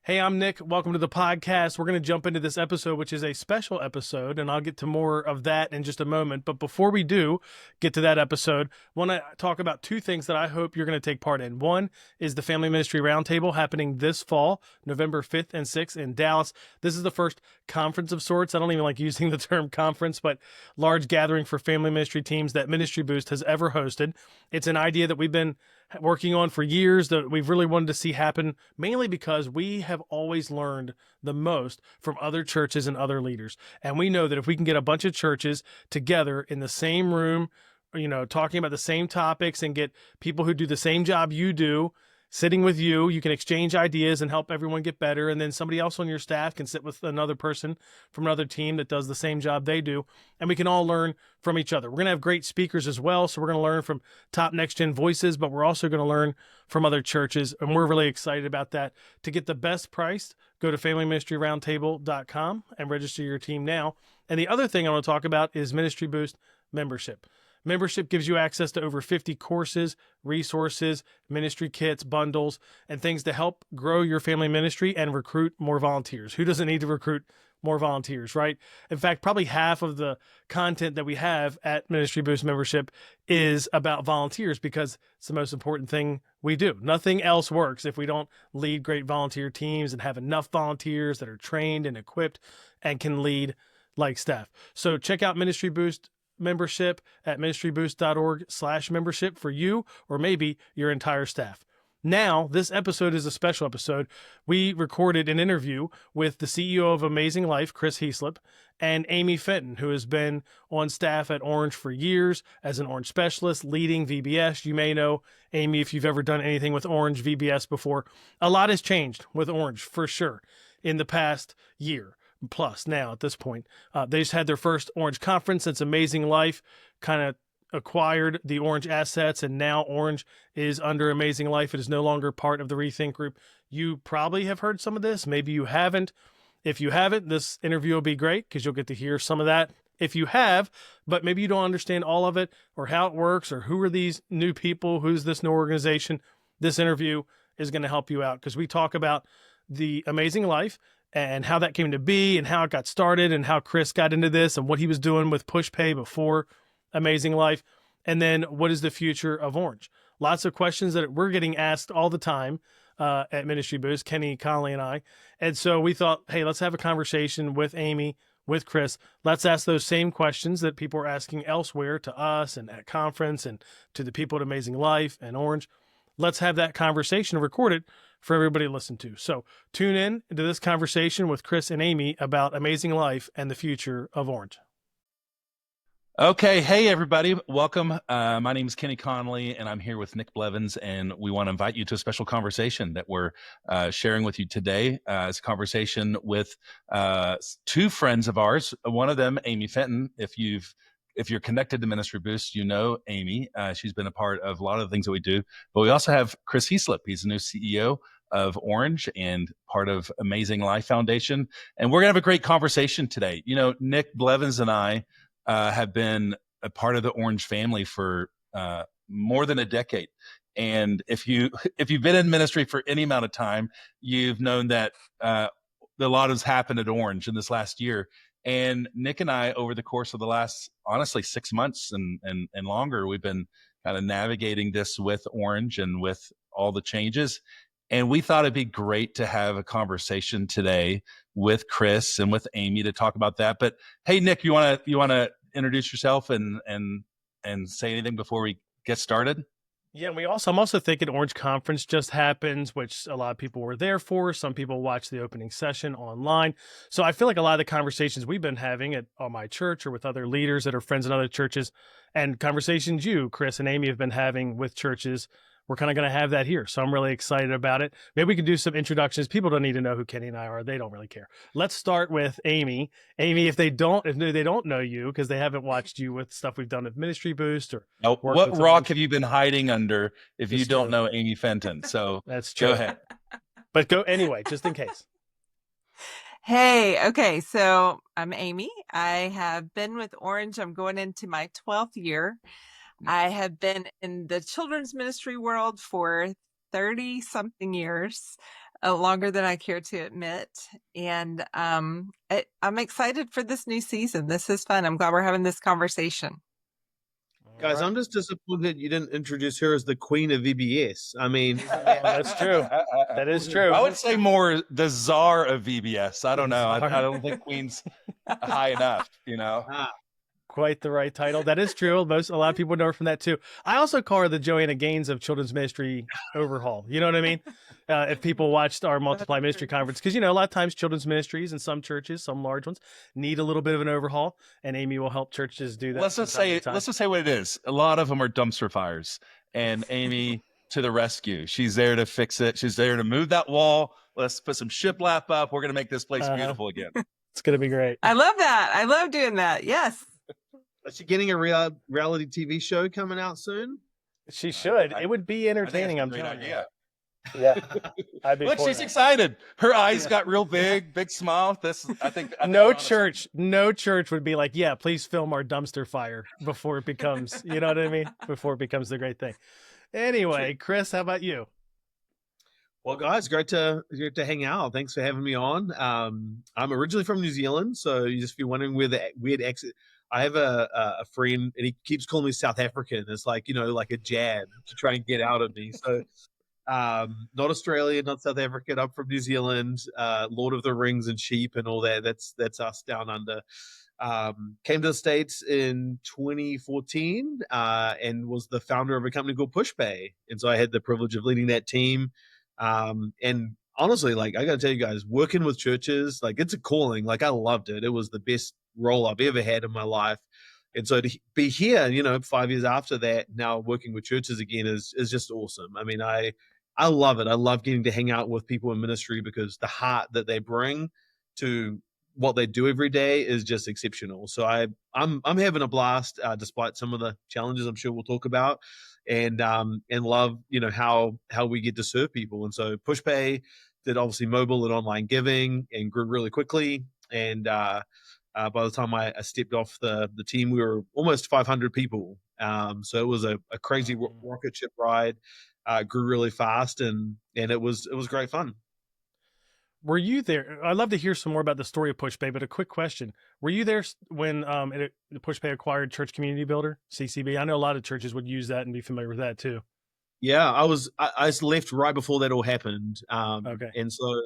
Hey, I'm Nick. Welcome to the podcast. We're going to jump into this episode, which is a special episode, and I'll get to more of that in just a moment. But before we do get to that episode, I want to talk about two things that I hope you're going to take part in. One is the Family Ministry Roundtable happening this fall, November 5th and 6th in Dallas. This is the first conference of sorts. I don't even like using the term conference, but large gathering for family ministry teams that Ministry Boost has ever hosted. It's an idea that we've been working on for years that we've really wanted to see happen, mainly because we have always learned the most from other churches and other leaders. And we know that if we can get a bunch of churches together in the same room, talking about the same topics and get people who do the same job you do, sitting with you, you can exchange ideas and help everyone get better. And then somebody else on your staff can sit with another person from another team that does the same job they do. And we can all learn from each other. We're going to have great speakers as well. So we're going to learn from top next-gen voices, but we're also going to learn from other churches. And we're really excited about that. To get the best price, go to FamilyMinistryRoundtable.com and register your team now. And the other thing I want to talk about is Ministry Boost membership. Membership gives you access to over 50 courses, resources, ministry kits, bundles, and things to help grow your family ministry and recruit more volunteers. Who doesn't need to recruit more volunteers, right? In fact, probably half of the content that we have at Ministry Boost membership is about volunteers because it's the most important thing we do. Nothing else works if we don't lead great volunteer teams and have enough volunteers that are trained and equipped and can lead like staff. So check out Ministry Boost membership at ministryboost.org/membership for you or maybe your entire staff. Now, this episode is a special episode. We recorded an interview with the CEO of Amazing Life, Chris Heaslip, and Amy Fenton, who has been on staff at Orange for years as an Orange specialist, leading VBS. You may know Amy if you've ever done anything with Orange VBS before. A lot has changed with Orange, for sure, in the past year. Plus now at this point. They just had their first Orange conference since Amazing Life kind of acquired the Orange assets, and now Orange is under Amazing Life. It is no longer part of the Rethink Group. You probably have heard some of this. Maybe you haven't. If you haven't, this interview will be great because you'll get to hear some of that. If you have, but maybe you don't understand all of it or how it works or who are these new people, who's this new organization, this interview is going to help you out because we talk about the Amazing Life and how that came to be and how it got started and how Chris got into this and what he was doing with PushPay before Amazing Life. And then what is the future of Orange? Lots of questions that we're getting asked all the time at Ministry Boost, Kenny Conley and I. And so we thought, hey, let's have a conversation with Amy, with Chris. Let's ask those same questions that people are asking elsewhere to us and at conference and to the people at Amazing Life and Orange. Let's have that conversation recorded for everybody to listen to. So tune in to this conversation with Chris and Amy about Amazing Life and the future of Orange. Okay. Hey, everybody. Welcome. My name is Kenny Conley, and I'm here with Nick Blevins, and we want to invite you to a special conversation that we're sharing with you today. It's a conversation with two friends of ours. One of them, Amy Fenton. If you're connected to Ministry Boost, you know Amy. She's been a part of a lot of the things that we do. But we also have Chris Heaslip. He's the new CEO of Orange and part of Amazing Life Foundation. And we're going to have a great conversation today. You know, Nick Blevins and I have been a part of the Orange family for more than a decade. And if you've been in ministry for any amount of time, you've known that a lot has happened at Orange in this last year. And Nick and I, over the course of the last, honestly, 6 months and longer, we've been kind of navigating this with Orange and with all the changes. And we thought it'd be great to have a conversation today with Chris and with Amy to talk about that. But hey, Nick, you want to introduce yourself and say anything before we get started? Yeah, and I'm also thinking Orange Conference just happened, which a lot of people were there for. Some people watched the opening session online. So I feel like a lot of the conversations we've been having at my church or with other leaders that are friends in other churches and conversations you, Chris and Amy, have been having with churches, we're kind of going to have that here. So I'm really excited about it. Maybe we can do some introductions. People don't need to know who Kenny and I are. They don't really care. Let's start with Amy. Amy, if they don't know you because they haven't watched you with stuff we've done with Ministry Boost or what rock have you been hiding under if you don't know Amy Fenton? So that's true. Go ahead. But go anyway, just in case. Hey, okay. So I'm Amy. I have been with Orange. I'm going into my 12th year. I have been in the children's ministry world for 30 something years. longer than I care to admit. And I'm excited for this new season. This is fun. I'm glad we're having this conversation. Guys, I'm just disappointed you didn't introduce her as the queen of VBS. I mean, That's true. That is true. I would say more the czar of VBS. I don't know. Czar. I don't think queen's high enough, Quite the right title. That is true. A lot of people know her from that too. I also call her the Joanna Gaines of children's ministry overhaul. You know what I mean? If people watched our Multiply Ministry Conference, because, a lot of times children's ministries and some churches, some large ones, need a little bit of an overhaul, and Amy will help churches do that. Let's just say what it is. A lot of them are dumpster fires, and Amy to the rescue. She's there to fix it. She's there to move that wall. Let's put some shiplap up. We're going to make this place beautiful again. It's going to be great. I love that. I love doing that. Yes. Is she getting a reality TV show coming out soon? She should. It would be entertaining. I'm great telling idea. you. Yeah. I'd be Look, she's excited. Her eyes got real big smile. I think no church would be like, yeah, please film our dumpster fire before it becomes, you know what I mean? Before it becomes the great thing. Anyway, Chris, how about you? Well, guys, great to hang out. Thanks for having me on. I'm originally from New Zealand, so you just be wondering where the weird exit. I have a friend, and he keeps calling me South African. It's like, like a jab to try and get out of me. So, not Australian, not South African. I'm from New Zealand. Lord of the Rings and sheep and all that. That's us down under. Came to the States in 2014 and was the founder of a company called PushPay. And so I had the privilege of leading that team. And honestly, like, I got to tell you guys, working with churches, like, it's a calling. Like, I loved it. It was the best role I've ever had in my life. And so to be here, 5 years after that, now working with churches again is just awesome. I mean, I love it. I love getting to hang out with people in ministry because the heart that they bring to what they do every day is just exceptional. So I'm having a blast despite some of the challenges I'm sure we'll talk about, and love how we get to serve people. And so PushPay did obviously mobile and online giving and grew really quickly. And by the time I stepped off the team, we were almost 500 people. So it was a crazy rocket ship ride. Grew really fast, and it was great fun. Were you there? I'd love to hear some more about the story of PushPay, but a quick question. Were you there when PushPay acquired Church Community Builder, CCB? I know a lot of churches would use that and be familiar with that too. Yeah, I left right before that all happened. Okay. And so,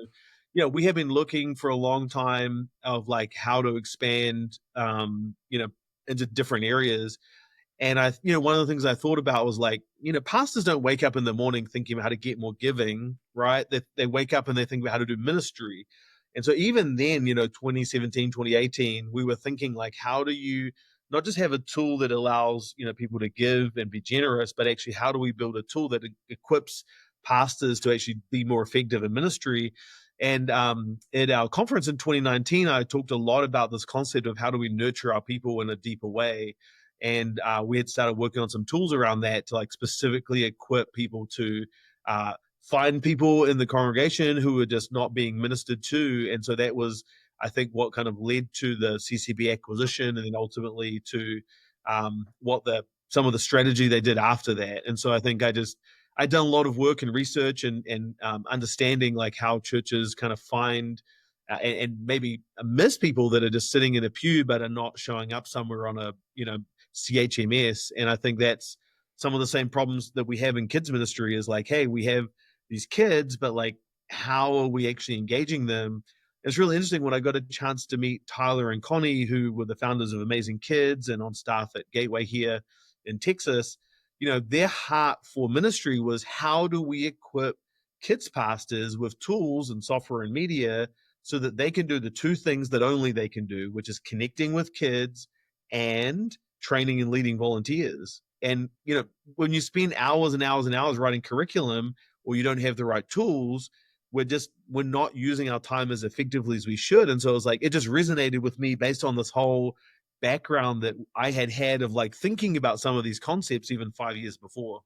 we have been looking for a long time of like how to expand, into different areas. And one of the things I thought about was like, pastors don't wake up in the morning thinking about how to get more giving, right? They wake up and they think about how to do ministry. And so even then, 2017, 2018, we were thinking like, how do you not just have a tool that allows, people to give and be generous, but actually how do we build a tool that equips pastors to actually be more effective in ministry? And at our conference in 2019, I talked a lot about this concept of how do we nurture our people in a deeper way. And we had started working on some tools around that to like specifically equip people to find people in the congregation who were just not being ministered to. And so that was, I think, what kind of led to the CCB acquisition, and then ultimately to some of the strategy they did after that. And so I think I'd done a lot of work and research and understanding like how churches kind of find and maybe miss people that are just sitting in a pew but are not showing up somewhere on a CHMS. And I think that's some of the same problems that we have in kids ministry is like, hey, we have these kids, but like, how are we actually engaging them? It's really interesting when I got a chance to meet Tyler and Connie, who were the founders of Amazing Kids and on staff at Gateway here in Texas. Their heart for ministry was how do we equip kids pastors with tools and software and media so that they can do the two things that only they can do, which is connecting with kids and training and leading volunteers. And, when you spend hours and hours and hours writing curriculum or you don't have the right tools, we're not using our time as effectively as we should. And so it was like, it just resonated with me based on this whole background that I had of like thinking about some of these concepts even 5 years before.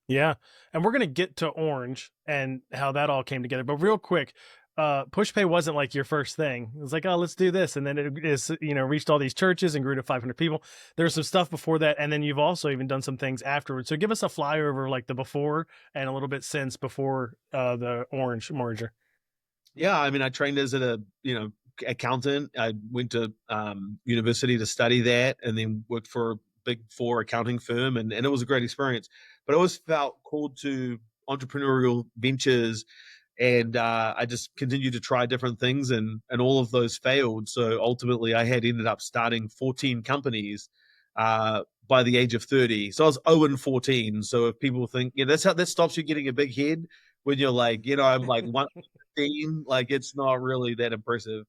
Yeah. And we're going to get to Orange and how that all came together. But real quick, PushPay wasn't like your first thing. It was like, oh, let's do this. And then it is, reached all these churches and grew to 500 people. There's some stuff before that. And then you've also even done some things afterwards. So give us a flyover, like the before and a little bit since before the Orange merger. Yeah. I mean, I trained as a, accountant. I went to university to study that and then worked for a big four accounting firm. And it was a great experience, but I always felt called to entrepreneurial ventures. And I just continued to try different things, and all of those failed. So ultimately, I had ended up starting 14 companies by the age of 30. So I was 0 and 14. So if people think, that stops you getting a big head when you're like, I'm like 115, like it's not really that impressive.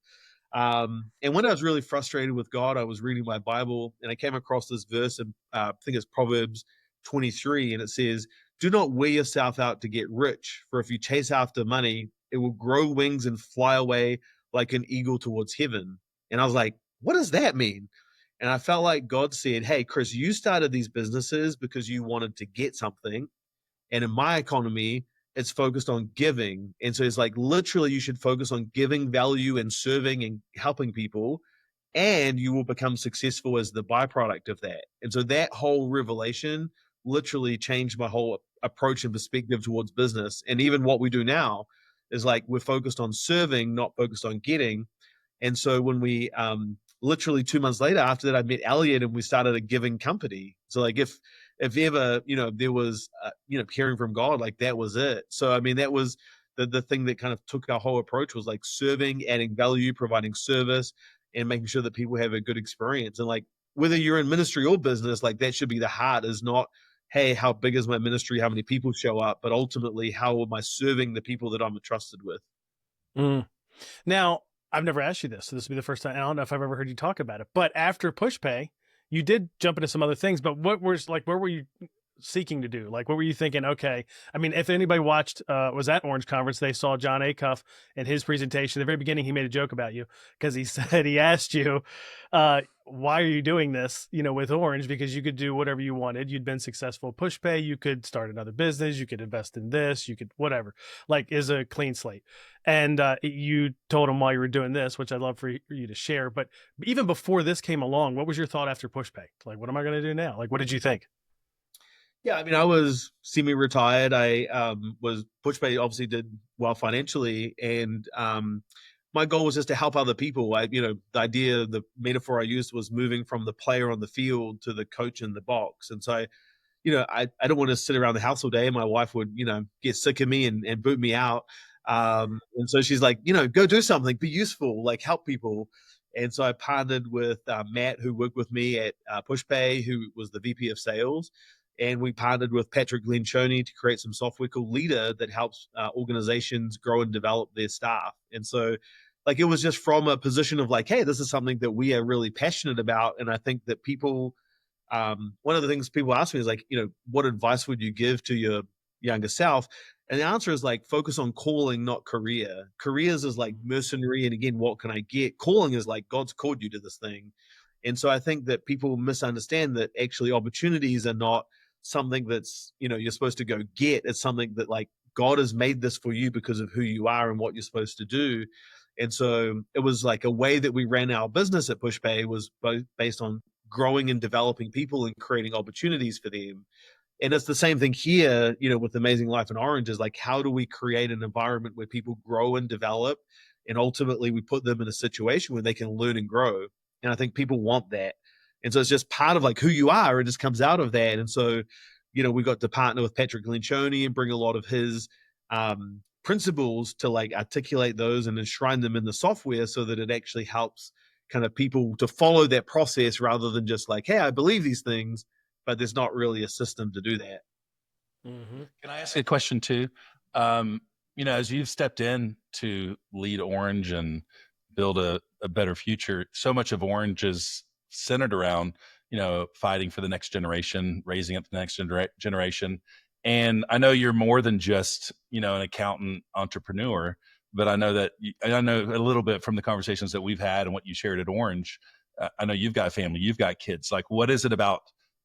And when I was really frustrated with God, I was reading my Bible and I came across this verse, and I think it's Proverbs 23, and it says, "Do not wear yourself out to get rich, for if you chase after money, it will grow wings and fly away like an eagle towards heaven." And I was like, what does that mean? And I felt like God said, hey, Chris, you started these businesses because you wanted to get something. And in my economy, it's focused on giving. And so it's like literally you should focus on giving value and serving and helping people, and you will become successful as the byproduct of that. And so that whole revelation literally changed my whole approach and perspective towards business. And even what we do now is like we're focused on serving, not focused on getting. And so when we literally 2 months later after that, I met Elliot and we started a giving company. So like if ever, there was, hearing from God, like that was it. So, I mean, that was the thing that kind of took our whole approach was like serving, adding value, providing service, and making sure that people have a good experience. And like, whether you're in ministry or business, like that should be the heart, is not, hey, how big is my ministry? How many people show up? But ultimately, how am I serving the people that I'm entrusted with? Mm. Now, I've never asked you this, so this will be the first time. I don't know if I've ever heard you talk about it, but after PushPay, you did jump into some other things, but where were you seeking to do? Like, what were you thinking? Okay. I mean, if anybody watched, was at Orange Conference, they saw John Acuff in his presentation. At the very beginning, he made a joke about you because he said, he asked you, why are you doing this, with Orange? Because you could do whatever you wanted. You'd been successful at PushPay. You could start another business. You could invest in this. You could whatever, like is a clean slate. And you told him while you were doing this, which I'd love for you to share. But even before this came along, what was your thought after PushPay? Like, what am I going to do now? Like, what did you think? Yeah, I mean, I was semi-retired. I was PushPay obviously did well financially, and my goal was just to help other people. The idea, the metaphor I used was moving from the player on the field to the coach in the box. And so, I don't want to sit around the house all day. My wife would, get sick of me and boot me out. And so she's like, go do something, be useful, like help people. And so I partnered with Matt, who worked with me at PushPay, who was the VP of sales. And we partnered with Patrick Lencioni to create some software called Leader that helps organizations grow and develop their staff. And so, like, it was just from a position of like, hey, this is something that we are really passionate about. And I think that people, one of the things people ask me is like, what advice would you give to your younger self? And the answer is like, focus on calling, not career. Careers is like mercenary. And again, what can I get? Calling is like, God's called you to this thing. And so I think that people misunderstand that actually opportunities are not something that's, you're supposed to go get. It's something that like God has made this for you because of who you are and what you're supposed to do. And so it was like a way that we ran our business at PushPay was both based on growing and developing people and creating opportunities for them. And it's the same thing here, with Amazing Life in Orange, is like, how do we create an environment where people grow and develop, and ultimately we put them in a situation where they can learn and grow. And I think people want that. And so it's just part of like who you are. It just comes out of that. And so, we got to partner with Patrick Lencioni and bring a lot of his principles to like articulate those and enshrine them in the software so that it actually helps kind of people to follow that process rather than just like, hey, I believe these things, but there's not really a system to do that. Mm-hmm. Can I ask a question too? As you've stepped in to lead Orange and build a better future, so much of Orange is centered around, fighting for the next generation, raising up the next generation. And I know you're more than just, an accountant entrepreneur, but I know that I know a little bit from the conversations that we've had and what you shared at Orange. I know you've got a family, you've got kids. Like, what is it about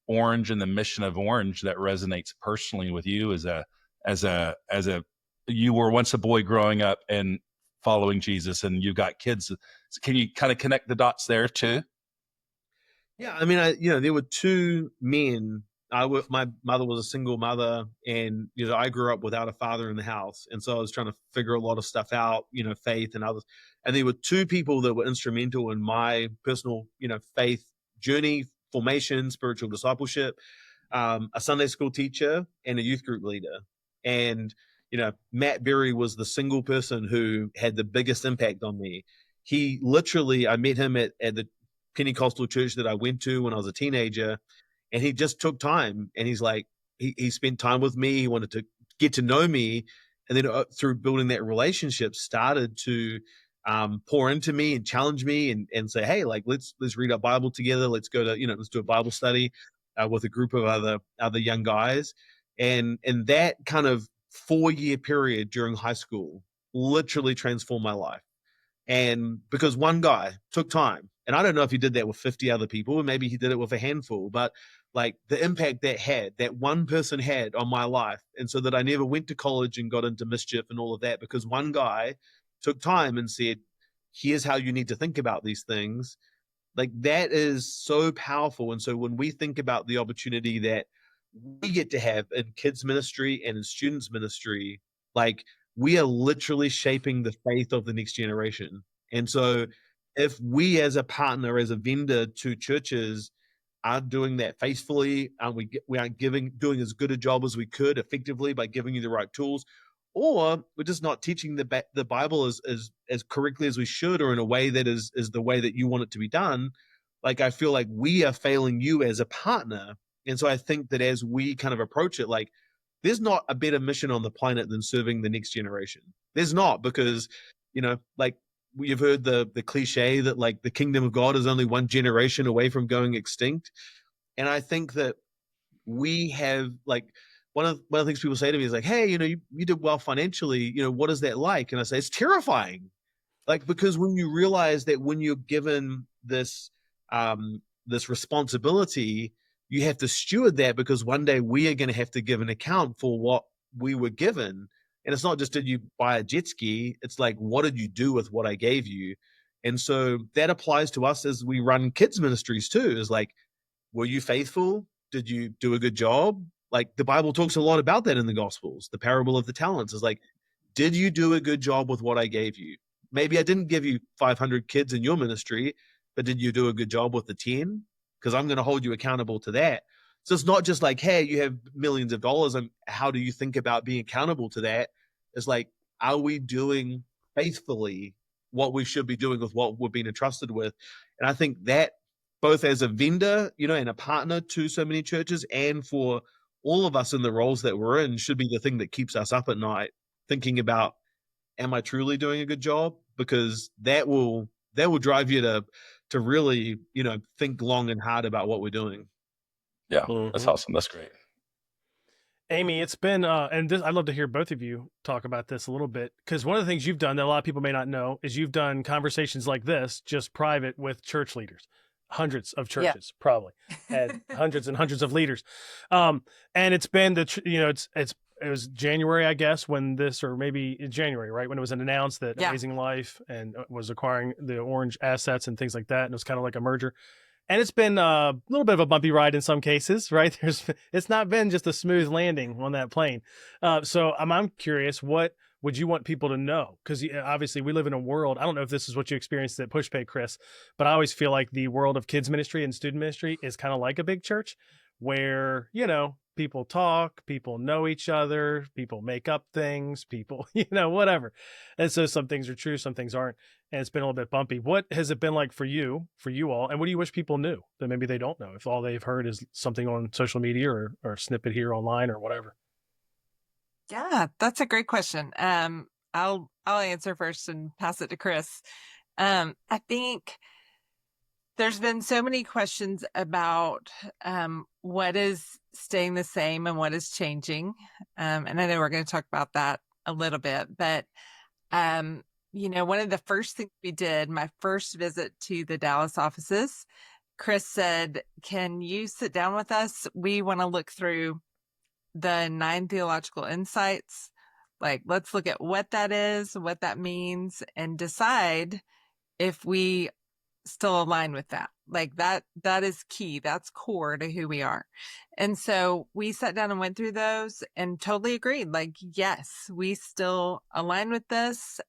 Orange and the mission of Orange that resonates personally with you as a you were once a boy growing up and following Jesus, and you've got kids. Can you kind of connect the dots there too? Yeah, I mean, there were two men. My mother was a single mother, and I grew up without a father in the house, and so I was trying to figure a lot of stuff out, faith and others. And there were two people that were instrumental in my personal, faith journey, formation, spiritual discipleship. A Sunday school teacher and a youth group leader. And Matt Berry was the single person who had the biggest impact on me. He literally, I met him at the Pentecostal church that I went to when I was a teenager, and he just took time, and he's like, he spent time with me. He wanted to get to know me, and then through building that relationship, started to pour into me and challenge me and say, hey, like let's read our Bible together. Let's go to let's do a Bible study with a group of other young guys, and that kind of 4-year period during high school literally transformed my life. And because one guy took time, and I don't know if he did that with 50 other people, or maybe he did it with a handful, but like the impact that one person had on my life. And so that I never went to college and got into mischief and all of that, because one guy took time and said, here's how you need to think about these things. Like that is so powerful. And so when we think about the opportunity that we get to have in kids ministry and in students ministry, like we are literally shaping the faith of the next generation. And so if we as a partner, as a vendor to churches aren't doing that faithfully, and we aren't doing as good a job as we could effectively by giving you the right tools, or we're just not teaching the Bible as correctly as we should, or in a way that is the way that you want it to be done, like I feel like we are failing you as a partner. And so I think that as we kind of approach it, like there's not a better mission on the planet than serving the next generation. There's not, because, like you've heard the cliche that like the kingdom of God is only one generation away from going extinct. And I think that we have like, one of the things people say to me is like, hey, you did well financially, what is that like? And I say, it's terrifying. Like, because when you realize that when you're given this responsibility, you have to steward that, because one day we are going to have to give an account for what we were given. And it's not just, did you buy a jet ski? It's like, what did you do with what I gave you? And so that applies to us as we run kids ministries too, is like, were you faithful? Did you do a good job? Like the Bible talks a lot about that in the Gospels. The parable of the talents is like, did you do a good job with what I gave you? Maybe I didn't give you 500 kids in your ministry, but did you do a good job with the 10? Because I'm going to hold you accountable to that. So it's not just like, hey, you have millions of dollars, and how do you think about being accountable to that? It's like, are we doing faithfully what we should be doing with what we're being entrusted with? And I think that both as a vendor, and a partner to so many churches, and for all of us in the roles that we're in, should be the thing that keeps us up at night, thinking about, am I truly doing a good job? Because that will drive you to really, think long and hard about what we're doing. Yeah, that's awesome. That's great. Amy, it's been, and this, I'd love to hear both of you talk about this a little bit, because one of the things you've done that a lot of people may not know is you've done conversations like this, just private with church leaders, hundreds of churches, probably, and hundreds and hundreds of leaders. And it's been it was January, I guess, when this, or maybe in January, right? When it was announced that Amazing Life and was acquiring the Orange assets and things like that. And it was kind of like a merger. And it's been a little bit of a bumpy ride in some cases, right? It's not been just a smooth landing on that plane. So I'm curious, what would you want people to know? Because obviously we live in a world, I don't know if this is what you experienced at PushPay, Chris, but I always feel like the world of kids ministry and student ministry is kind of like a big church where, people talk, people know each other, people make up things, people, whatever. And so some things are true, some things aren't. And it's been a little bit bumpy. What has it been like for you all? And what do you wish people knew that maybe they don't know, if all they've heard is something on social media or a snippet here online or whatever? Yeah, that's a great question. I'll answer first and pass it to Chris. I think there's been so many questions about what is staying the same and what is changing. And I know we're going to talk about that a little bit, but one of the first things we did, my first visit to the Dallas offices, Chris said, can you sit down with us? We want to look through the 9 theological insights. Like, let's look at what that is, what that means, and decide if we still align with that. Like that is key. That's core to who we are. And so we sat down and went through those and totally agreed. Like, yes, we still align with this.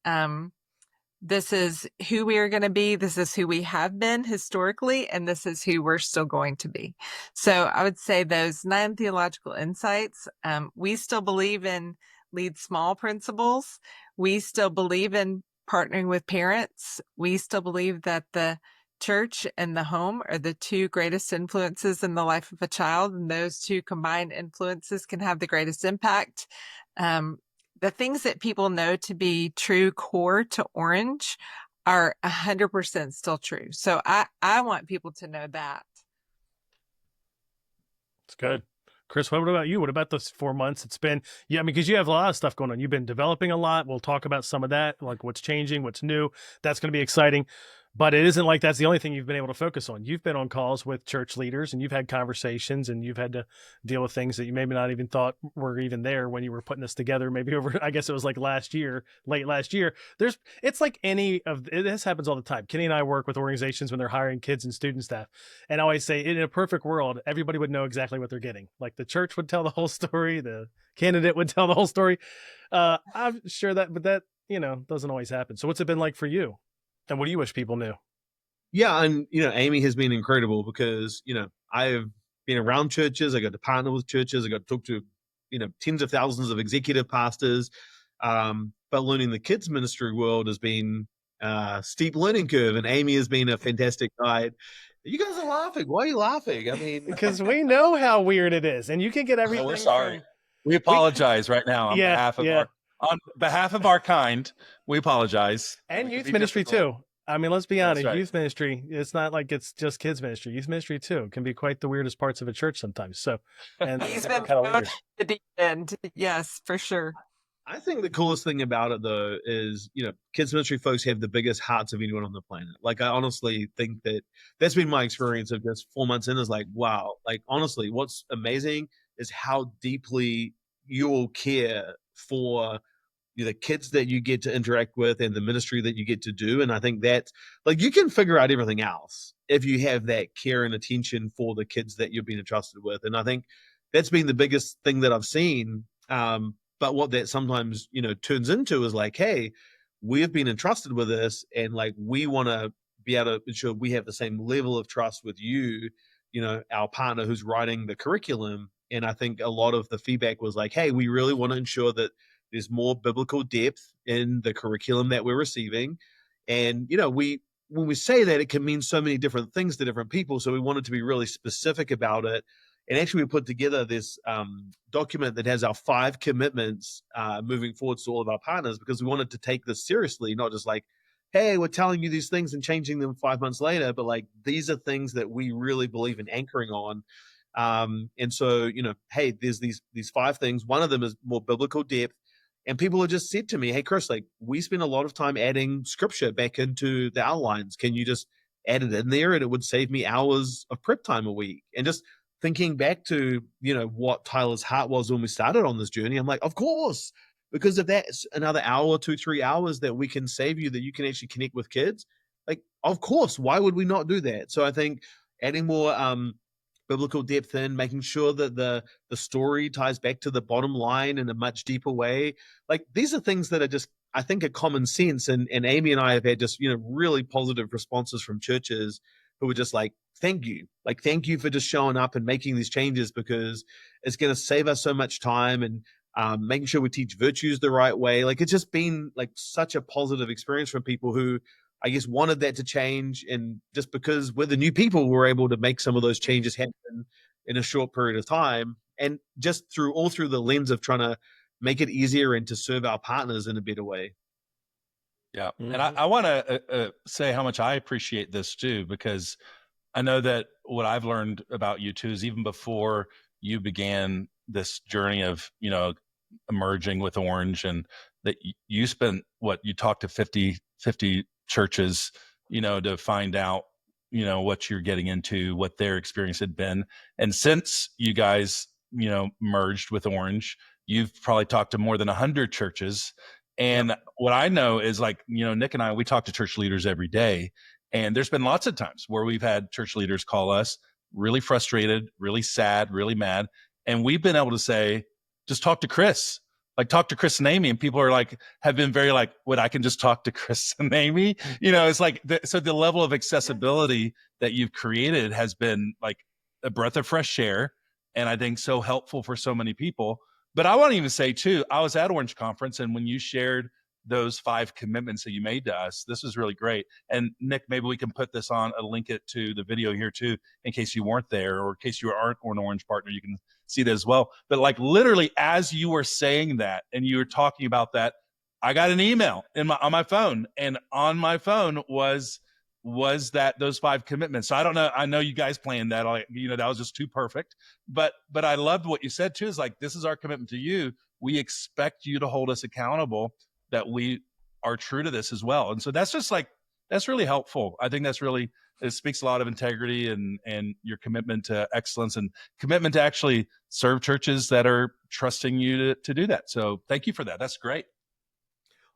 This is who we are going to be. This is who we have been historically, and this is who we're still going to be. So I would say those 9 theological insights, we still believe in lead small principles. We still believe in partnering with parents. We still believe that the church and the home are the 2 greatest influences in the life of a child, and those 2 combined influences can have the greatest impact. The things that people know to be true core to Orange are 100% still true. So I want people to know that. It's good. Chris, what about you? What about those 4 months? It's been, yeah, I mean, because you have a lot of stuff going on. You've been developing a lot. We'll talk about some of that, like what's changing, what's new. That's going to be exciting. But it isn't like that's the only thing you've been able to focus on. You've been on calls with church leaders and you've had conversations and you've had to deal with things that you maybe not even thought were even there when you were putting this together. Maybe over, I guess it was like late last year. It's like this happens all the time. Kenny and I work with organizations when they're hiring kids and student staff. And I always say, in a perfect world, everybody would know exactly what they're getting. Like the church would tell the whole story. The candidate would tell the whole story. I'm sure but that, doesn't always happen. So what's it been like for you? And what do you wish people knew? Yeah, and Amy has been incredible because I've been around churches. I got to partner with churches. I got to talk to tens of thousands of executive pastors. But learning the kids ministry world has been a steep learning curve, and Amy has been a fantastic guide. You guys are laughing. Why are you laughing? I mean, because we know how weird it is, and you can get everything. We're sorry. We apologize right now on behalf of our kind. We apologize. And youth ministry too. I mean, let's be honest. Right. Youth ministry, it's not like it's just kids ministry. Youth ministry too can be quite the weirdest parts of a church sometimes. So, and he's been kind of the deep end. Yes, for sure. I think the coolest thing about it though is, kids ministry folks have the biggest hearts of anyone on the planet. Like, I honestly think that's been my experience of just 4 months in is like, wow, like honestly, what's amazing is how deeply you all care for the kids that you get to interact with and the ministry that you get to do. And I think that's like, you can figure out everything else if you have that care and attention for the kids that you've been entrusted with. And I think that's been the biggest thing that I've seen. But what that sometimes, turns into is like, hey, we have been entrusted with this, and like, we want to be able to ensure we have the same level of trust with you, our partner who's writing the curriculum. And I think a lot of the feedback was like, hey, we really want to ensure that there's more biblical depth in the curriculum that we're receiving. And, when we say that, it can mean so many different things to different people. So we wanted to be really specific about it. And actually, we put together this document that has our 5 commitments moving forward to all of our partners, because we wanted to take this seriously, not just like, hey, we're telling you these things and changing them 5 months later, but like, these are things that we really believe in anchoring on. And so, hey, there's these 5 things. One of them is more biblical depth. And people have just said to me, hey, Chris, like, we spend a lot of time adding scripture back into the outlines. Can you just add it in there? And it would save me hours of prep time a week. And just thinking back to, what Tyler's heart was when we started on this journey, I'm like, of course, because if that's another hour, 2-3 hours that we can save you, that you can actually connect with kids, like, of course, why would we not do that? So I think adding more biblical depth in, making sure that the story ties back to the bottom line in a much deeper way. Like, these are things that are just, I think, are common sense. And Amy and I have had just, really positive responses from churches who were just like, thank you. Like, thank you for just showing up and making these changes, because it's going to save us so much time, and making sure we teach virtues the right way. Like, it's just been like such a positive experience from people who, I guess, wanted that to change. And just because we're the new people, we're able to make some of those changes happen in a short period of time. And just through the lens of trying to make it easier and to serve our partners in a better way. Yeah. And I want to say how much I appreciate this too, because I know that what I've learned about you too is even before you began this journey of, emerging with Orange, and that you spent you talked to 50 churches, to find out, what you're getting into, what their experience had been. And since you guys, merged with Orange, You've probably talked to more than 100 churches. And what I know is, like, Nick and I, we talk to church leaders every day. And there's been lots of times where we've had church leaders call us really frustrated, really sad, really mad. And we've been able to say, just talk to Chris. Like, talk to Chris and Amy. And people are like, have been very like, what, I can just talk to Chris and Amy? It's like, so the level of accessibility that you've created has been like a breath of fresh air. And I think so helpful for so many people. But I want to even say too, I was at Orange Conference, and when you shared those 5 commitments that you made to us, this was really great. And Nick, maybe we can put this on, link it to the video here too, in case you weren't there, or in case you aren't an Orange partner, you can see that as well. But like, literally, as you were saying that and you were talking about that, I got an email on my phone, and on my phone was that those 5 commitments. So I don't know. I know you guys planned that. That was just too perfect. But I loved what you said too. Is like, this is our commitment to you. We expect you to hold us accountable, that we are true to this as well. And so that's just like, that's really helpful. I think it speaks a lot of integrity and your commitment to excellence and commitment to actually serve churches that are trusting you to do that. So thank you for that. That's great.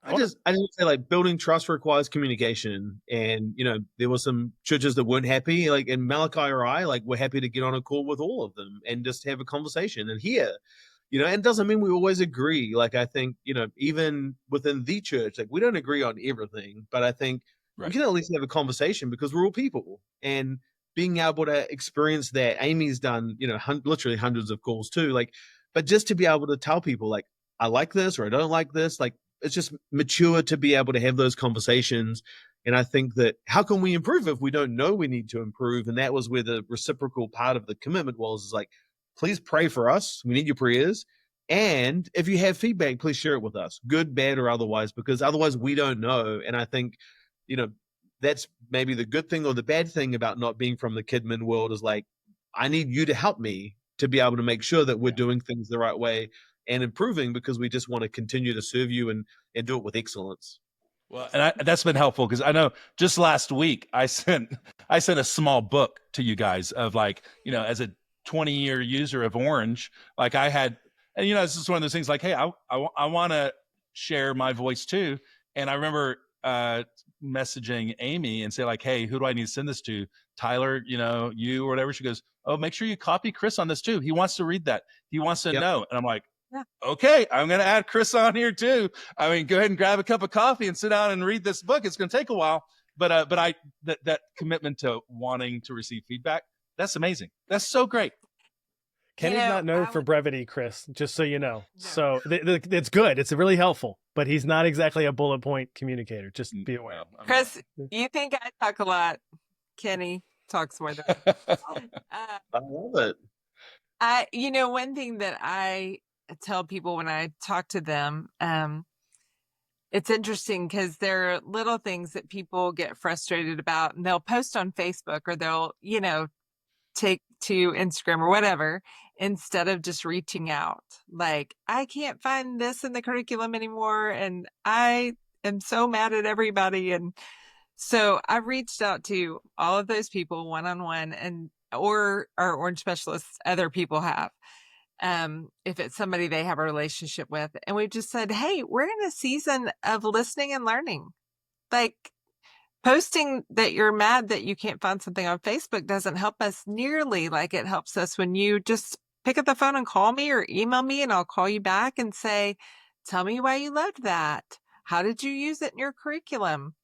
I just say, like, building trust requires communication, and there were some churches that weren't happy, like, and Malachi or I, like, we're happy to get on a call with all of them and just have a conversation and hear, and it doesn't mean we always agree. Like, I think even within the church, like, we don't agree on everything, but I think we can at least have a conversation, because we're all people, and being able to experience that. Amy's done literally hundreds of calls too, like, but just to be able to tell people, like, I like this or I don't like this, like, it's just mature to be able to have those conversations. And I think that, how can we improve if we don't know we need to improve? And that was where the reciprocal part of the commitment was, is like, please pray for us. We need your prayers. And if you have feedback, please share it with us, good, bad, or otherwise, because otherwise we don't know. And I think, that's maybe the good thing or the bad thing about not being from the Kidman world, is like, I need you to help me to be able to make sure that we're doing things the right way and improving, because we just want to continue to serve you and do it with excellence. Well, and that's been helpful, because I know just last week I sent a small book to you guys of, like, as a 20-year user of Orange, like, I had, and this is one of those things, like, hey, I want to share my voice too. And I remember messaging Amy and say, like, hey, who do I need to send this to? Tyler, you or whatever. She goes, oh, make sure you copy Chris on this too. He wants to read that. He wants to know. And I'm like, okay, I'm going to add Chris on here too. I mean, go ahead and grab a cup of coffee and sit down and read this book. It's going to take a while, but that commitment to wanting to receive feedback, that's amazing. That's so great. Kenny's not known for brevity, Chris, just so you know. No. So it's good. It's really helpful, but he's not exactly a bullet point communicator. Just be aware. Chris, you think I talk a lot. Kenny talks more than I love it. One thing that I tell people when I talk to them, it's interesting, because there are little things that people get frustrated about, and they'll post on Facebook, or they'll, take to Instagram or whatever, instead of just reaching out. Like, I can't find this in the curriculum anymore, and I am so mad at everybody. And so I've reached out to all of those people one-on-one, or our Orange specialists, other people have. If it's somebody they have a relationship with, and we've just said, hey, we're in a season of listening and learning. Like, posting that you're mad that you can't find something on Facebook doesn't help us nearly like it helps us when you just pick up the phone and call me or email me, and I'll call you back and say, tell me why you loved that. How did you use it in your curriculum?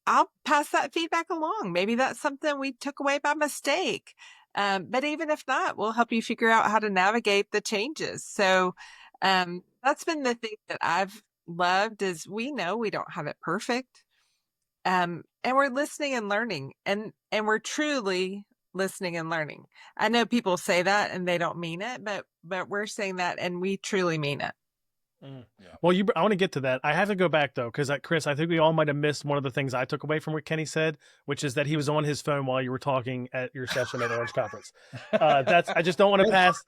I'll pass that feedback along. Maybe that's something we took away by mistake. But even if not, we'll help you figure out how to navigate the changes. So that's been the thing that I've loved, is we know we don't have it perfect. And we're listening and learning, and we're truly listening and learning. I know people say that and they don't mean it, but we're saying that and we truly mean it. Yeah. Well, I want to get to that. I have to go back though, because Chris, I think we all might have missed one of the things I took away from what Kenny said, which is that he was on his phone while you were talking at your session at Orange Conference. I just don't want to pass.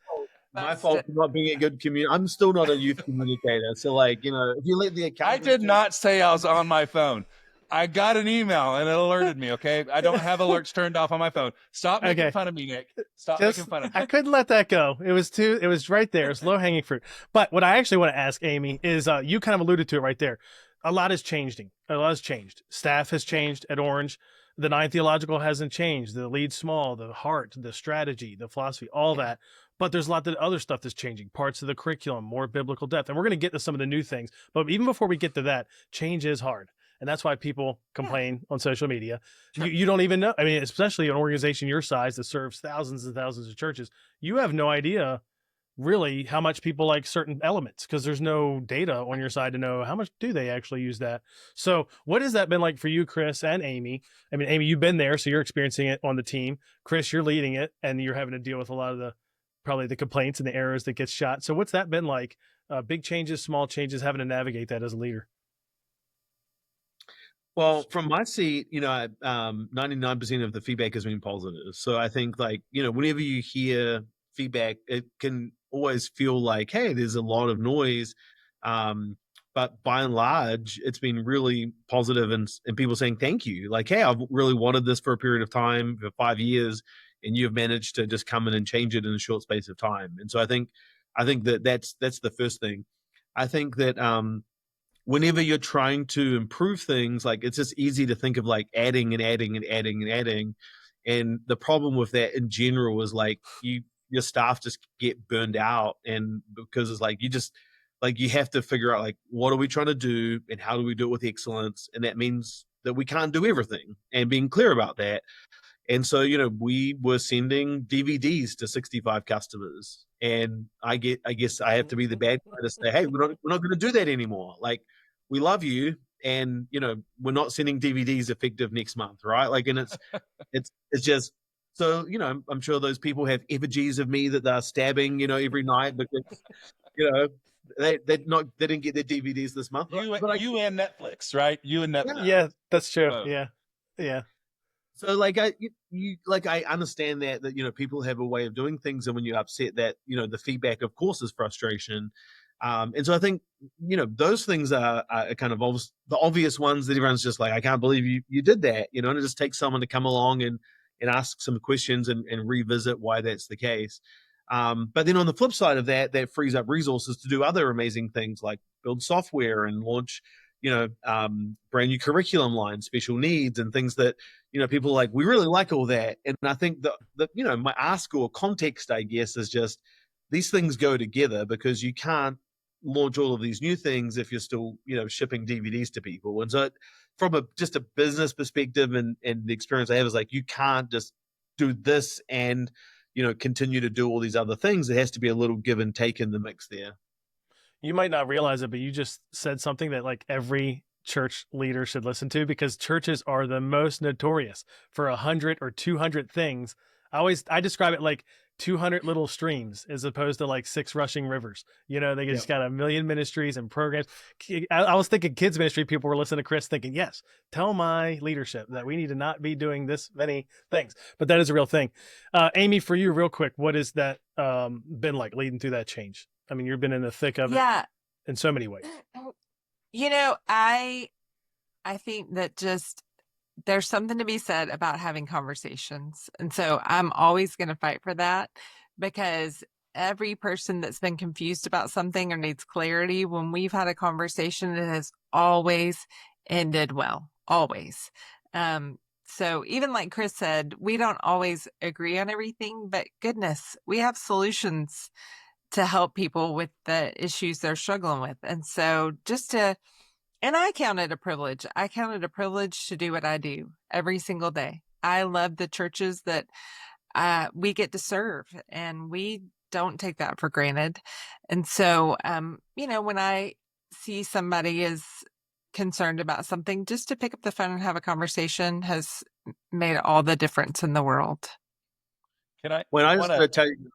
My fault for not being a good communicator. I'm still not a youth communicator. So, if you let the account. I did not say I was on my phone. I got an email and it alerted me. Okay, I don't have alerts turned off on my phone. Stop making Okay. fun of me, Nick. Stop Just, making fun of me. I couldn't let that go. It was right there. It's low hanging fruit. But what I actually want to ask Amy is, you kind of alluded to it right there. A lot has changed. A lot has changed. Staff has changed at Orange. The Nine Theological hasn't changed. The lead small, the heart, the strategy, the philosophy, all that. But there's a lot of other stuff that's changing. Parts of the curriculum, more biblical depth. And we're going to get to some of the new things. But even before we get to that, change is hard. And that's why people complain on social media. Sure. You don't even know. I mean, especially an organization your size that serves thousands and thousands of churches, you have no idea really how much people like certain elements because there's no data on your side to know how much do they actually use that. So what has that been like for you, Chris and Amy? I mean, Amy, you've been there, so you're experiencing it on the team. Chris, you're leading it and you're having to deal with a lot of probably the complaints and the errors that get shot. So what's that been like? Big changes, small changes, having to navigate that as a leader? Well, from my seat, 99% of the feedback has been positive. So I think whenever you hear feedback, it can always feel like, hey, there's a lot of noise. But by and large, it's been really positive and people saying thank you. Like, hey, I've really wanted this for a period of time, for 5 years, and you've managed to just come in and change it in a short space of time. And so I think that's the first thing. I think that whenever you're trying to improve things, like it's just easy to think of like adding and adding and adding and adding. And the problem with that in general is like your staff just get burned out. And because it's like, you have to figure out like, what are we trying to do and how do we do it with excellence? And that means that we can't do everything and being clear about that. And so, we were sending DVDs to 65 customers. And I guess I have to be the bad guy to say, hey, we're not going to do that anymore. Like, we love you, and we're not sending DVDs effective next month, right? Like, and it's just so I'm sure those people have effigies of me that they're stabbing, every night because they didn't get their DVDs this month. You and Netflix, right? You and Netflix. Yeah, that's true. Yeah. So I understand that people have a way of doing things, and when you're upset, that the feedback, of course, is frustration. And so I think those things are kind of the obvious ones that everyone's just like, I can't believe you did that, and it just takes someone to come along and ask some questions and revisit why that's the case. But then on the flip side of that frees up resources to do other amazing things like build software and launch brand new curriculum lines, special needs, and things that people are like, we really like all that. And I think that my ask or context, I guess, is just these things go together, because you can't launch all of these new things if you're still shipping DVDs to people. And so from just a business perspective and the experience I have is like, you can't just do this and continue to do all these other things. There has to be a little give and take in the mix there. You might not realize it, but you just said something that like every church leader should listen to, because churches are the most notorious for 100 or 200 things. I describe it like 200 little streams as opposed to like 6 rushing rivers. They just got a million ministries and programs. I was thinking kids ministry, people were listening to Chris thinking, yes, tell my leadership that we need to not be doing this many things. But that is a real thing. Amy, for you real quick, what has that been like leading through that change? I mean, you've been in the thick of it in so many ways. I think that just there's something to be said about having conversations. And so I'm always going to fight for that, because every person that's been confused about something or needs clarity, when we've had a conversation, it has always ended well, always. So even like Chris said, we don't always agree on everything, but goodness, we have solutions to help people with the issues they're struggling with. And so and I count it a privilege. I count it a privilege to do what I do every single day. I love the churches that we get to serve, and we don't take that for granted. And so, when I see somebody is concerned about something, just to pick up the phone and have a conversation has made all the difference in the world. I just want to tell you,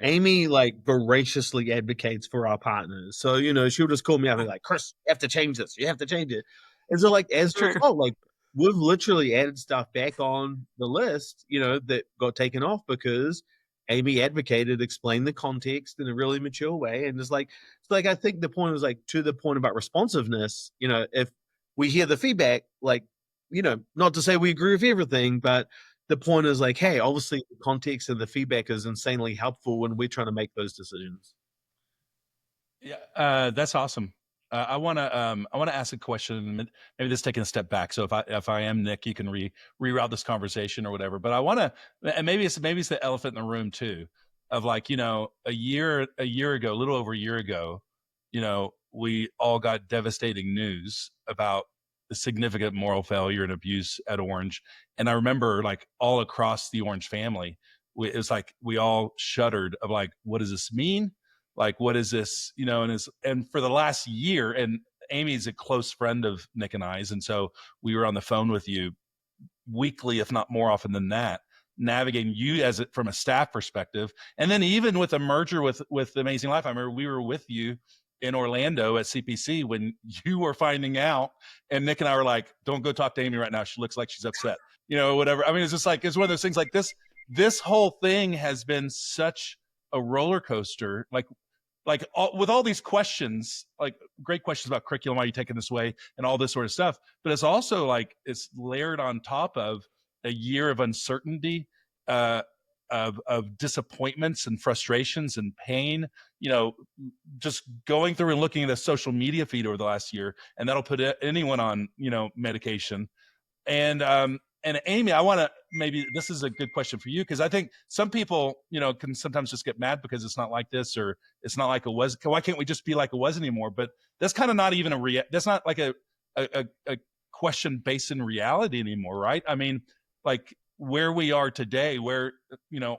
Amy voraciously advocates for our partners. So, she'll just call me up and be like, Chris, you have to change this. You have to change it. And so as a result, we've literally added stuff back on the list, that got taken off because Amy advocated, explained the context in a really mature way. And it's I think the point was to the point about responsiveness, if we hear the feedback, like, not to say we agree with everything, but the point is like, hey, obviously the context and the feedback is insanely helpful when we're trying to make those decisions. Yeah, that's awesome. I want to ask a question. Maybe this taking a step back. So if I am Nick, you can reroute this conversation or whatever. But I want to, and maybe it's the elephant in the room too, of like, a year ago, a little over a year ago, we all got devastating news about the significant moral failure and abuse at Orange. And I remember like all across the Orange family, it was like we all shuddered of like, what does this mean? Like, what is this? And for the last year, and Amy's a close friend of Nick and I's, and so we were on the phone with you weekly, if not more often than that, navigating you from a staff perspective, and then even with a merger with Amazing Life. I remember we were with you in Orlando at CPC when you were finding out, and Nick and I were like, "Don't go talk to Amy right now. She looks like she's upset," whatever. I mean, it's just like it's one of those things. Like this whole thing has been such a roller coaster. With all these questions, like great questions about curriculum, why are you taking this way, and all this sort of stuff. But it's also like it's layered on top of a year of uncertainty, of disappointments and frustrations and pain. Just going through and looking at a social media feed over the last year, and that'll put anyone on medication. And Amy, I want to, maybe this is a good question for you, because I think some people, can sometimes just get mad because it's not like this, or it's not like it was. Why can't we just be like it was anymore? But that's kind of not even that's not like a question based in reality anymore, right? I mean, like where we are today, where,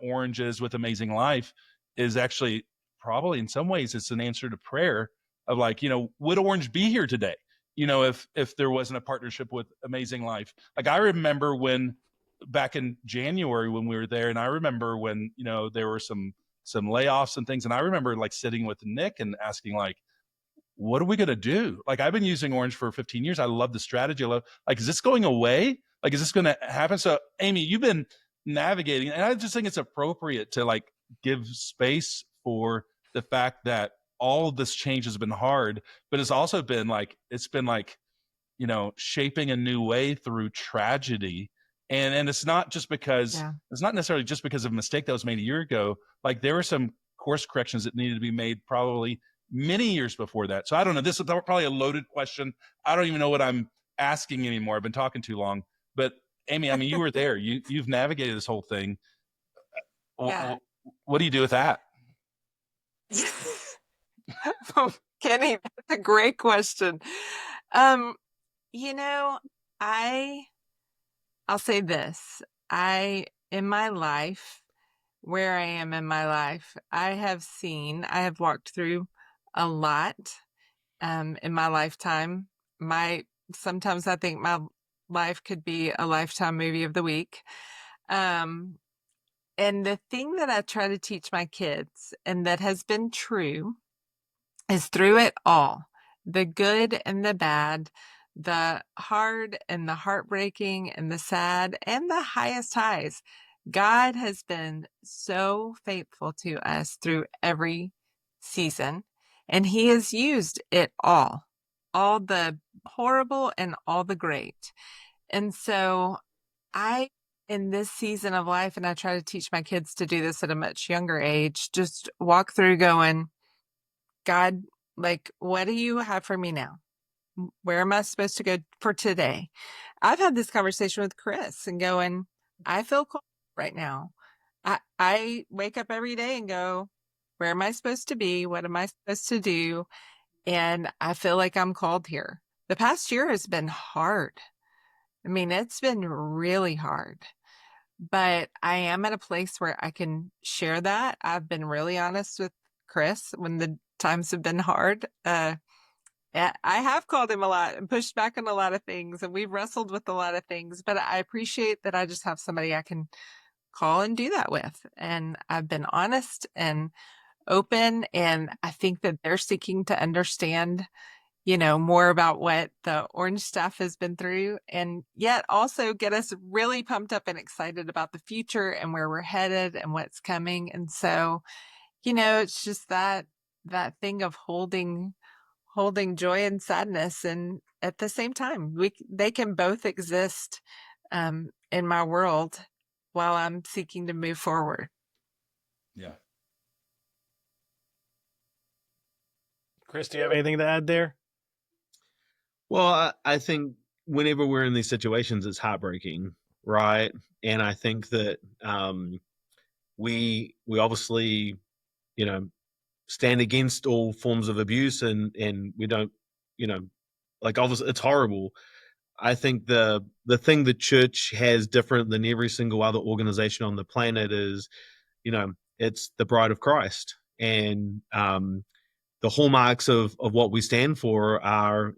Orange is with Amazing Life is actually probably in some ways it's an answer to prayer of like, would Orange be here today? If there wasn't a partnership with Amazing Life. Like I remember when back in January when we were there, and I remember when, there were some layoffs and things. And I remember like sitting with Nick and asking like, what are we going to do? Like I've been using Orange for 15 years. I love the strategy. I love, like, is this going away? Like, is this going to happen? So Amy, you've been navigating, and I just think it's appropriate to like give space for the fact that all of this change has been hard, but it's also been like, shaping a new way through tragedy. And it's not just because it's not necessarily just because of a mistake that was made a year ago. Like there were some course corrections that needed to be made probably many years before that. So I don't know. This is probably a loaded question. I don't even know what I'm asking anymore. I've been talking too long. But Amy, I mean, you were there. You've navigated this whole thing. Yeah. What do you do with that? Kenny, that's a great question. I'll say this. In my life, where I am in my life, I have walked through a lot in my lifetime. Sometimes I think my life could be a Lifetime movie of the week. And the thing that I try to teach my kids, and that has been true, is through it all, the good and the bad, the hard and the heartbreaking and the sad and the highest highs, God has been so faithful to us through every season, and he has used it all the horrible and all the great. And so in this season of life, and I try to teach my kids to do this at a much younger age, just walk through going, God, like, what do you have for me now? Where am I supposed to go for today? I've had this conversation with Chris and going, I feel cold right now. I wake up every day and go, where am I supposed to be? What am I supposed to do? And I feel like I'm called here. The past year has been hard. I mean, it's been really hard, but I am at a place where I can share that. I've been really honest with Chris when the times have been hard. I have called him a lot and pushed back on a lot of things, and we've wrestled with a lot of things, but I appreciate that I just have somebody I can call and do that with. And I've been honest and open, and I think that they're seeking to understand, more about what the Orange staff has been through, and yet also get us really pumped up and excited about the future and where we're headed and what's coming. And so, it's just that thing of holding holding joy and sadness, and at the same time, they can both exist in my world while I'm seeking to move forward. Yeah. Chris, do you have anything to add there? Well, I think whenever we're in these situations, it's heartbreaking, right? And I think that we obviously, stand against all forms of abuse, and we don't, like, obviously it's horrible. I think the thing the church has different than every single other organization on the planet is, it's the bride of Christ, and the hallmarks of what we stand for are,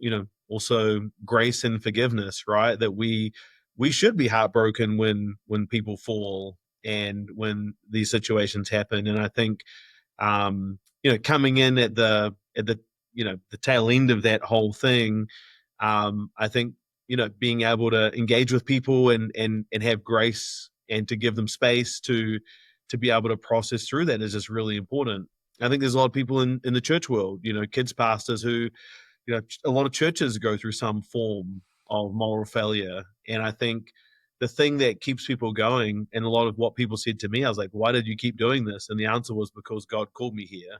also grace and forgiveness, right? That we should be heartbroken when people fall and when these situations happen. And I think, coming in at the the tail end of that whole thing, I think, being able to engage with people and have grace and to give them space to be able to process through that is just really important. I think there's a lot of people in the church world, kids pastors who, a lot of churches go through some form of moral failure. And I think the thing that keeps people going, and a lot of what people said to me, I was like, why did you keep doing this? And the answer was because God called me here.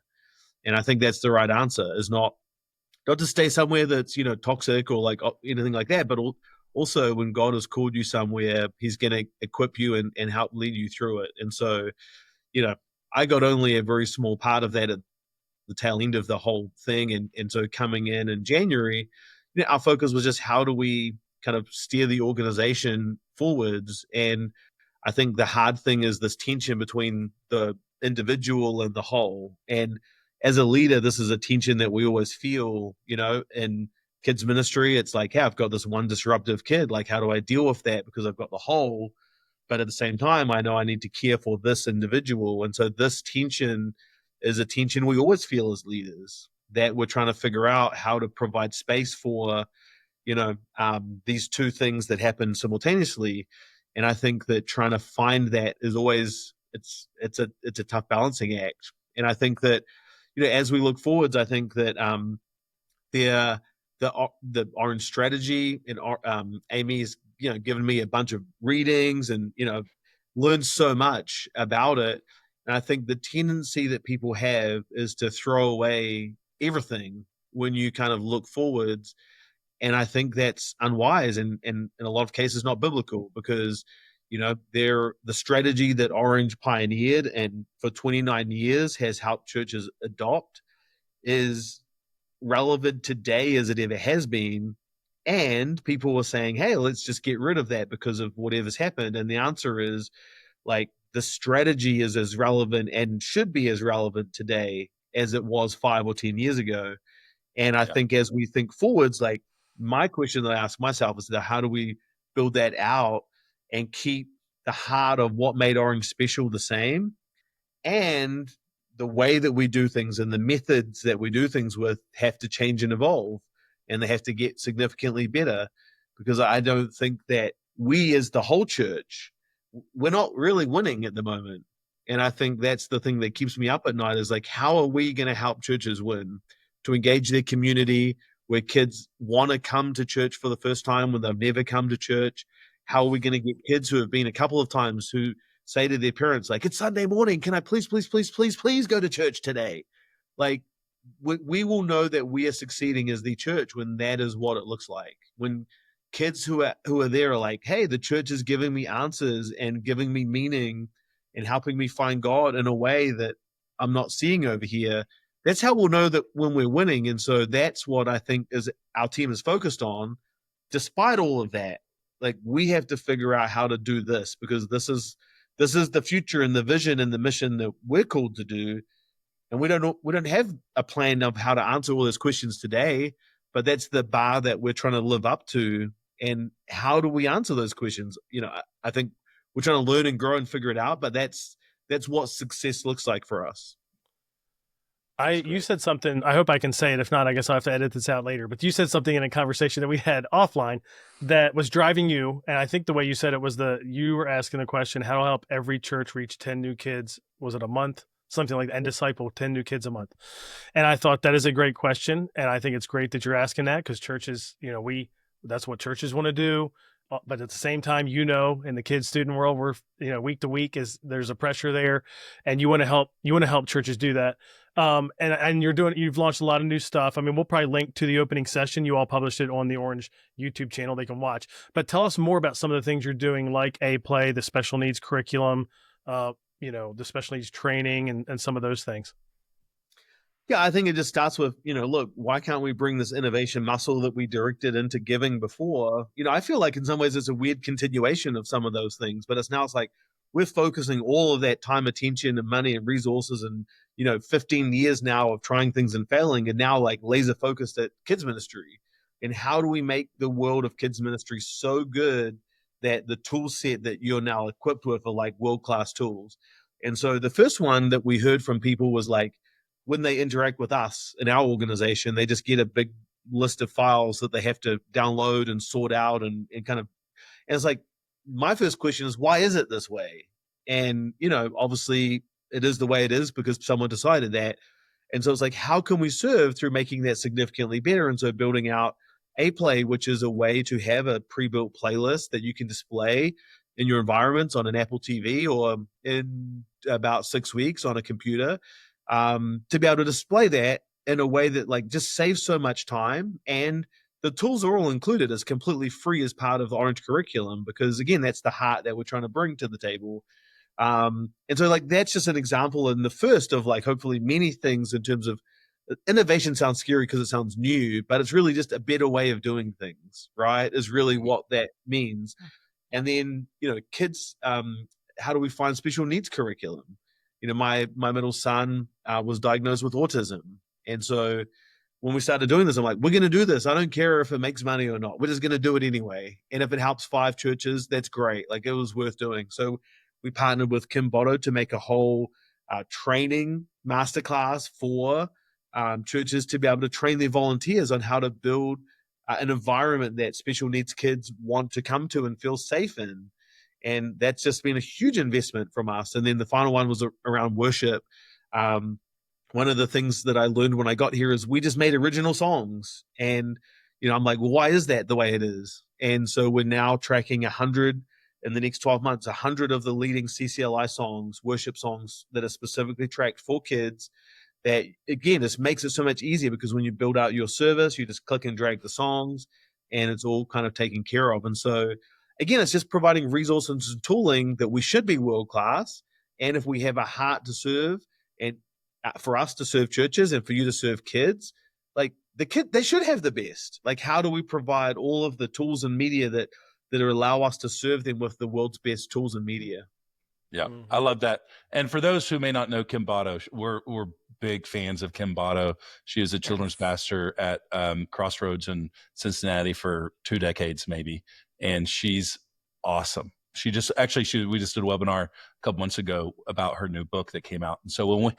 And I think that's the right answer, is not to stay somewhere that's, toxic or like anything like that, but also when God has called you somewhere, he's going to equip you and help lead you through it. And so, I got only a very small part of that at the tail end of the whole thing. And so coming in January, our focus was just how do we kind of steer the organization forwards. And I think the hard thing is this tension between the individual and the whole. And as a leader, this is a tension that we always feel, in kids ministry. It's like, hey, I've got this one disruptive kid. Like, how do I deal with that? Because I've got the whole, but at the same time, I know I need to care for this individual. And so this tension is a tension we always feel as leaders, that we're trying to figure out how to provide space for, these two things that happen simultaneously. And I think that trying to find that is always, it's a tough balancing act. And I think that, as we look forwards, I think that the Orange strategy, and Amy's, given me a bunch of readings and, learned so much about it. And I think the tendency that people have is to throw away everything when you kind of look forwards. And I think that's unwise, and in a lot of cases not biblical, because, the strategy that Orange pioneered and for 29 years has helped churches adopt is relevant today as it ever has been. And people were saying, hey, let's just get rid of that because of whatever's happened. And the answer is, like, the strategy is as relevant and should be as relevant today as it was 5 or 10 years ago. And I think as we think forwards, like, my question that I ask myself is that how do we build that out and keep the heart of what made Orange special the same, and the way that we do things and the methods that we do things with have to change and evolve, and they have to get significantly better, because I don't think that we as the whole church, we're not really winning at the moment. And I think that's the thing that keeps me up at night, is like, how are we going to help churches win, to engage their community, where kids want to come to church for the first time when they've never come to church? How are we going to get kids who have been a couple of times who say to their parents, like, it's Sunday morning, can I please go to church today? Like, we will know that we are succeeding as the church when that is what it looks like. When kids who are there are like, hey, the church is giving me answers and giving me meaning and helping me find God in a way that I'm not seeing over here. That's how we'll know that when we're winning. And so that's what I think is our team is focused on. Despite all of that, like, we have to figure out how to do this, because this is the future and the vision and the mission that we're called to do. And we don't have a plan of how to answer all those questions today, but that's the bar that we're trying to live up to. And how do we answer those questions? I think we're trying to learn and grow and figure it out, but that's what success looks like for us. You said something, I hope I can say it. If not, I guess I'll have to edit this out later. But you said something in a conversation that we had offline that was driving you. And I think the way you said it was you were asking the question, how to help every church reach 10 new kids. Was it a month? something like that, and disciple 10 new kids a month? And I thought that is a great question. And I think it's great that you're asking that, because churches, that's what churches want to do. But at the same time, in the kids student world, we're, week to week there's a pressure there, and you want to help churches do that. And you've launched a lot of new stuff. I mean, we'll probably link to the opening session. You all published it on the Orange YouTube channel. They can watch, but tell us more about some of the things you're doing, like A-Play, the special needs curriculum, the special needs training, and some of those things. Yeah, I think it just starts with, look, why can't we bring this innovation muscle that we directed into giving before? I feel like in some ways it's a weird continuation of some of those things, but it's like we're focusing all of that time, attention, and money and resources and, 15 years now of trying things and failing, and now like laser focused at kids ministry. And how do we make the world of kids ministry so good that the tool set that you're now equipped with are like world-class tools? And so the first one that we heard from people was like, when they interact with us in our organization, they just get a big list of files that they have to download and sort out and kind of, and it's like, my first question is, why is it this way? And, obviously it is the way it is because someone decided that. And so it's like, how can we serve through making that significantly better? And so building out A-Play, which is a way to have a pre-built playlist that you can display in your environments on an Apple TV or in about 6 weeks on a computer, to be able to display that in a way that like just saves so much time. And the tools are all included as completely free as part of the Orange curriculum, because again, that's the heart that we're trying to bring to the table. And so like, that's just an example in the first of like, hopefully many things in terms of innovation. Sounds scary because it sounds new, but it's really just a better way of doing things, right? Is really what that means. And then, kids, how do we find special needs curriculum? My middle son was diagnosed with autism. And so when we started doing this, I'm like, we're going to do this. I don't care if it makes money or not. We're just going to do it anyway. And if it helps 5 churches, that's great. Like, it was worth doing. So we partnered with Kim Botto to make a whole training masterclass for churches to be able to train their volunteers on how to build an environment that special needs kids want to come to and feel safe in. And that's just been a huge investment from us. And then the final one was around worship. One of the things that I learned when I got here is we just made original songs. And, I'm like, well, why is that the way it is? And so we're now tracking 100 in the next 12 months, 100 of the leading CCLI songs, worship songs that are specifically tracked for kids. That, again, this makes it so much easier because when you build out your service, you just click and drag the songs and it's all kind of taken care of. And so, again, it's just providing resources and tooling that we should be world-class. And if we have a heart to serve, and for us to serve churches and for you to serve kids, like they should have the best. Like, how do we provide all of the tools and media that allow us to serve them with the world's best tools and media? Yeah, I love that. And for those who may not know Kim Botto, we're big fans of Kim Botto. She is a children's pastor at Crossroads in Cincinnati for 2 decades, maybe. And she's awesome. We just did a webinar a couple months ago about her new book that came out. And so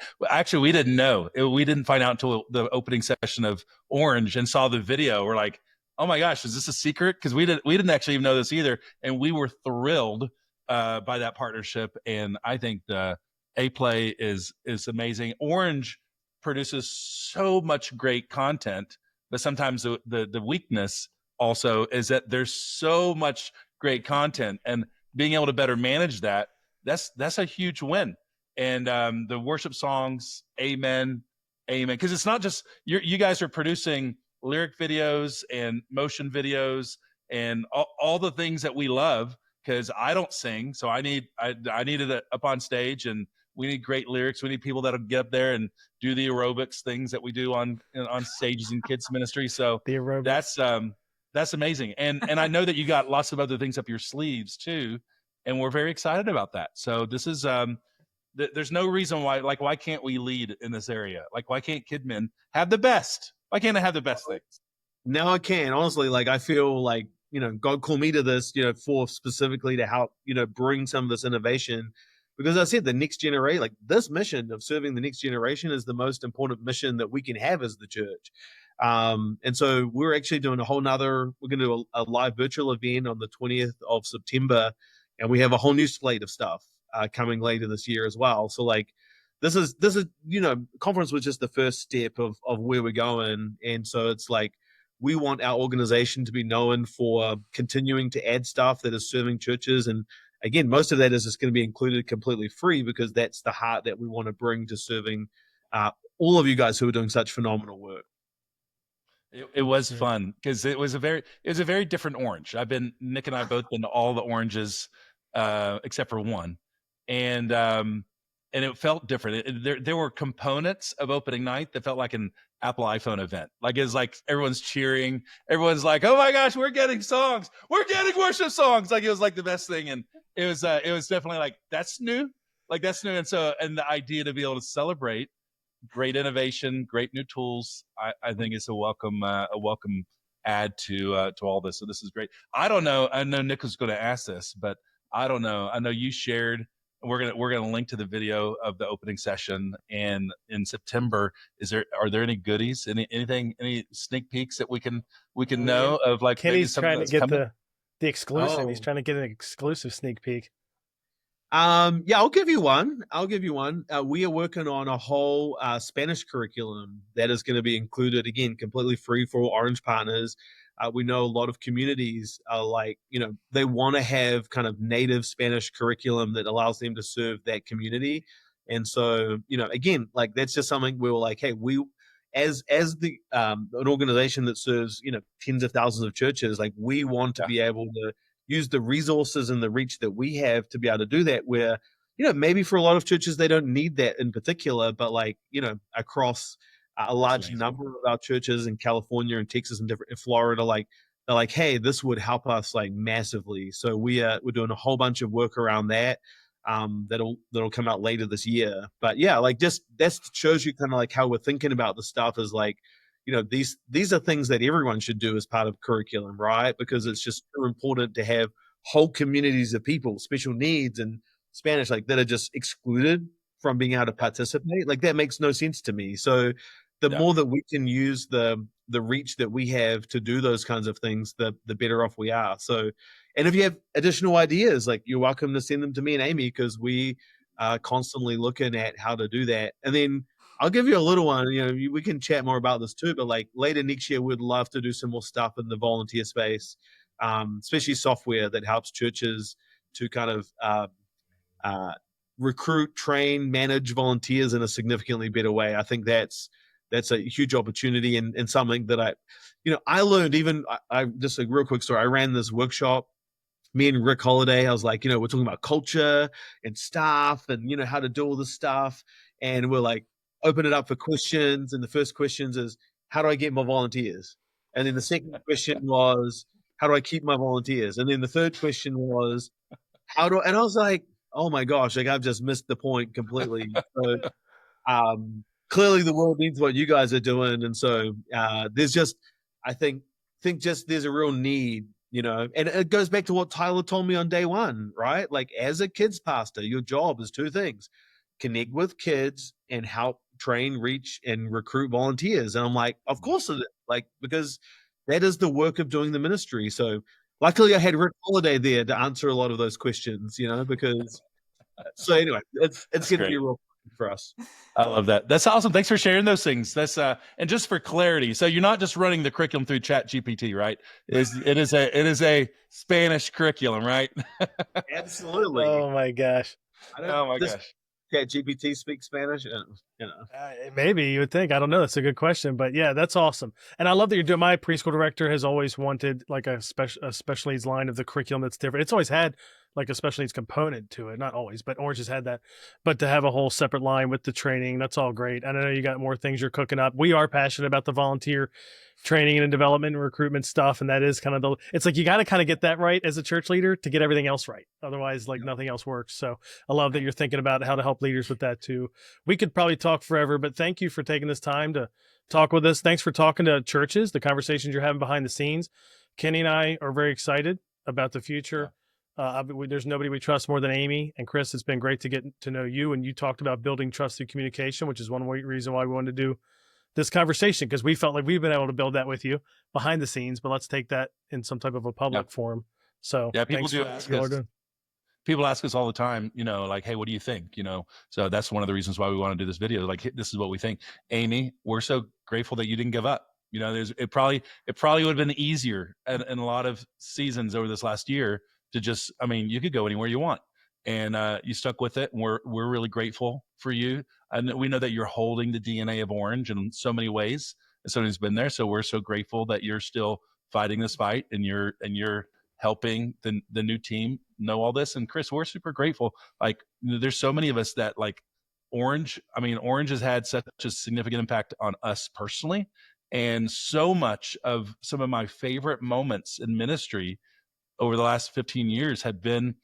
we didn't know, we didn't find out until the opening session of Orange and saw the video. We're like, oh my gosh, is this a secret? Because we didn't actually even know this either. And we were thrilled by that partnership. And I think the A-Play is amazing. Orange produces so much great content, but sometimes the weakness also is that there's so much great content, and being able to better manage that's a huge win. And the worship songs, amen, because it's not just you guys are producing lyric videos and motion videos and all the things that we love, because I don't sing, so I need it up on stage, and we need great lyrics. We need people that'll get up there and do the aerobics things that we do on stages in kids ministry. So the aerobics. That's amazing. And I know that you got lots of other things up your sleeves too, and we're very excited about that. So this is there's no reason why can't we lead in this area? Like, why can't KidMin have the best? Why can't I have the best things? Now I can, honestly. Like, I feel like, God called me to this, for specifically to help, bring some of this innovation. Because I said the next generation, like this mission of serving the next generation is the most important mission that we can have as the church. And so we're actually doing we're going to do a live virtual event on the 20th of September. And we have a whole new slate of stuff coming later this year as well. So like, this is conference was just the first step of where we're going. And so it's like we want our organization to be known for continuing to add stuff that is serving churches. And again, most of that is just going to be included completely free, because that's the heart that we want to bring to serving all of you guys who are doing such phenomenal work. It was fun because it was a very different orange. Nick and I both been to all the oranges except for one, and it felt different. There were components of opening night that felt like an Apple iPhone event. Like it's like everyone's cheering, everyone's like, "Oh my gosh, we're getting songs, we're getting worship songs!" Like it was like the best thing, and it was definitely like that's new, and so the idea to be able to celebrate great innovation, great new tools, I think is a welcome add to all this. So this is great. I don't know. I know Nick was going to ask this, but I don't know. I know you shared. We're gonna link to the video of the opening session, and in September, are there any goodies? Any sneak peeks that we can know of? Like Kenny's trying to get the exclusive. Oh. He's trying to get an exclusive sneak peek. Yeah, I'll give you one. We are working on a whole Spanish curriculum that is going to be included, again, completely free for all Orange partners. We know a lot of communities are like, they want to have kind of native Spanish curriculum that allows them to serve that community. And so, again, like that's just something we were like, hey, we, as the an organization that serves, tens of thousands of churches, like we want to be able to use the resources and the reach that we have to be able to do that, where, maybe for a lot of churches, they don't need that in particular, but like, across a large number of our churches in California and Texas and in Florida, like they're like, hey, this would help us like massively. So we're doing a whole bunch of work around that. That'll come out later this year. But yeah, like just that shows you kind of like how we're thinking about the stuff is like, these are things that everyone should do as part of curriculum, right? Because it's just so important to have whole communities of people, special needs and Spanish, like that are just excluded from being able to participate. Like that makes no sense to me. So the more that we can use the reach that we have to do those kinds of things, the better off we are. So, and if you have additional ideas, like you're welcome to send them to me and Amy, because we are constantly looking at how to do that. And then I'll give you a little one. We can chat more about this too, but like later next year, we'd love to do some more stuff in the volunteer space, especially software that helps churches to kind of recruit, train, manage volunteers in a significantly better way. I think that's a huge opportunity and something that I learned even, I just a real quick story. I ran this workshop, me and Rick Holiday. I was like, we're talking about culture and staff and, how to do all this stuff. And we're like, open it up for questions. And the first questions is, how do I get more volunteers? And then the second question was, how do I keep my volunteers? And then the third question was, and I was like, oh my gosh, like I've just missed the point completely. So, clearly the world needs what you guys are doing. And so, there's just, I think just there's a real need, and it goes back to what Tyler told me on day one, right? Like as a kids pastor, your job is two things: connect with kids and help train, reach, and recruit volunteers. And I'm like, of course it is, like, because that is the work of doing the ministry. So luckily I had Rick Holiday there to answer a lot of those questions, because so anyway, it's going to be real fun for us. I love that. That's awesome. Thanks for sharing those things. That's and just for clarity, so you're not just running the curriculum through ChatGPT, right? It is a Spanish curriculum, right? Absolutely. Oh my gosh. Gosh. ChatGPT speaks Spanish, maybe you would think. I don't know. That's a good question, but yeah, that's awesome. And I love that you're doing. My preschool director has always wanted like a special needs line of the curriculum that's different. It's always had like a special needs component to it. Not always, but Orange has had that. But to have a whole separate line with the training, that's all great. And I know you got more things you're cooking up. We are passionate about the volunteer training and development and recruitment stuff. And that is kind of it's like, you got to kind of get that right as a church leader to get everything else right. Otherwise, like nothing else works. So I love that you're thinking about how to help leaders with that too. We could probably talk forever, but thank you for taking this time to talk with us. Thanks for talking to churches, the conversations you're having behind the scenes. Kenny and I are very excited about the future. There's nobody we trust more than Amy and Chris. It's been great to get to know you. And you talked about building trust through communication, which is one reason why we wanted to do this conversation, because we felt like we've been able to build that with you behind the scenes, but let's take that in some type of a public forum. So yeah, people do ask us. people ask us all the time, like, hey, what do you think? So that's one of the reasons why we want to do this video. Like, this is what we think. Amy, we're so grateful that you didn't give up. It probably would have been easier in a lot of seasons over this last year to just, you could go anywhere you want, and you stuck with it. And we're really grateful for you. And we know that you're holding the DNA of Orange in so many ways. And somebody's been there. So we're so grateful that you're still fighting this fight, and you're helping the new team know all this. And Chris, we're super grateful. Like, there's so many of us that like Orange. Orange has had such a significant impact on us personally. And so much of some of my favorite moments in ministry over the last 15 years have been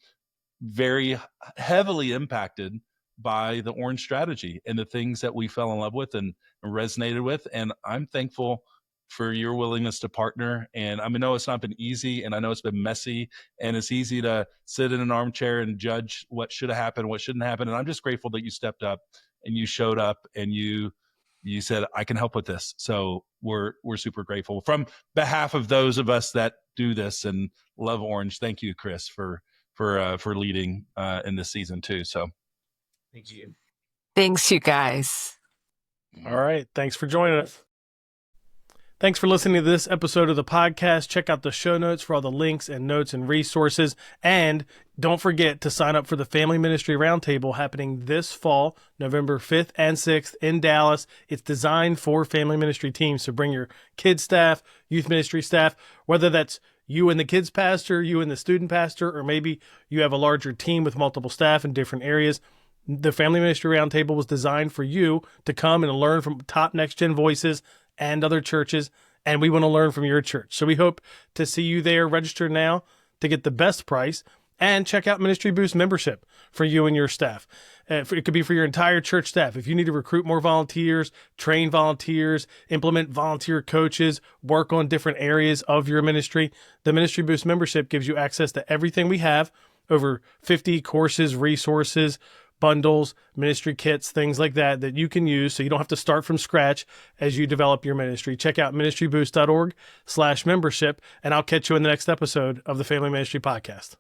very heavily impacted by the Orange strategy and the things that we fell in love with and resonated with. And I'm thankful for your willingness to partner. And I know it's not been easy, and I know it's been messy, and it's easy to sit in an armchair and judge what should have happened, what shouldn't happen. And I'm just grateful that you stepped up and you showed up and you said, I can help with this. So we're super grateful from behalf of those of us that do this and love Orange. Thank you, Chris, for leading in this season too. So Thank you. Thanks, you guys. All right. Thanks for joining us. Thanks for listening to this episode of the podcast. Check out the show notes for all the links and notes and resources. And don't forget to sign up for the Family Ministry Roundtable happening this fall, November 5th and 6th in Dallas. It's designed for family ministry teams. So bring your kids staff, youth ministry staff, whether that's you and the kids pastor, you and the student pastor, or maybe you have a larger team with multiple staff in different areas. The Family Ministry Roundtable was designed for you to come and learn from top next-gen voices and other churches, and we want to learn from your church. So we hope to see you there. Register now to get the best price, and check out Ministry Boost membership for you and your staff. It could be for your entire church staff. If you need to recruit more volunteers, train volunteers, implement volunteer coaches, work on different areas of your ministry, the Ministry Boost membership gives you access to everything we have, over 50 courses, resources, bundles, ministry kits, things like that you can use so you don't have to start from scratch as you develop your ministry. Check out ministryboost.org/membership, and I'll catch you in the next episode of the Family Ministry Podcast.